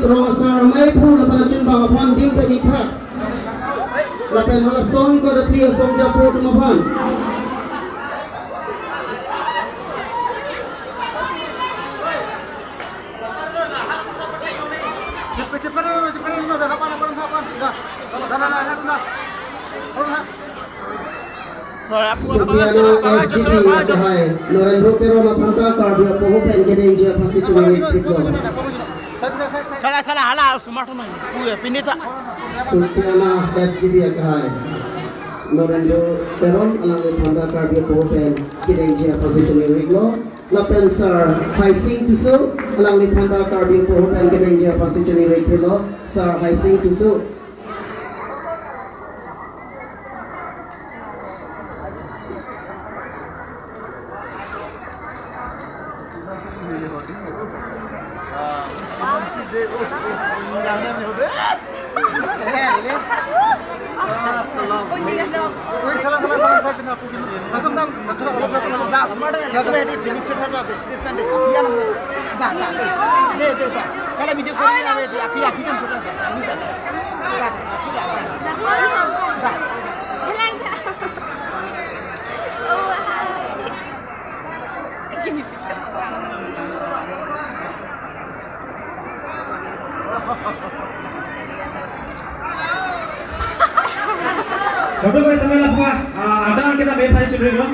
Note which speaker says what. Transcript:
Speaker 1: Rong sar mai phu la pan chun bang phan ding pe ni tha la pen la song ko de pio song ja po tu ma phan Sutiana SGP kahai Lorenzo pero ma phan ka kar dia po pen ke ding ja phasi chu ni tiklo
Speaker 2: Kala hala smart mai pinita
Speaker 1: Sutiana SGP kahai Lorenzo pero alang le phan ka kar dia po pen ke ding ja phasi chu ni tiklo la pen sir hai sing tu so alang le phan ka kar dia po pen ke ding ja phasi chu ni tiklo sir hai sing tu so
Speaker 3: Bapak sampai lah, ada kita bebas cedera.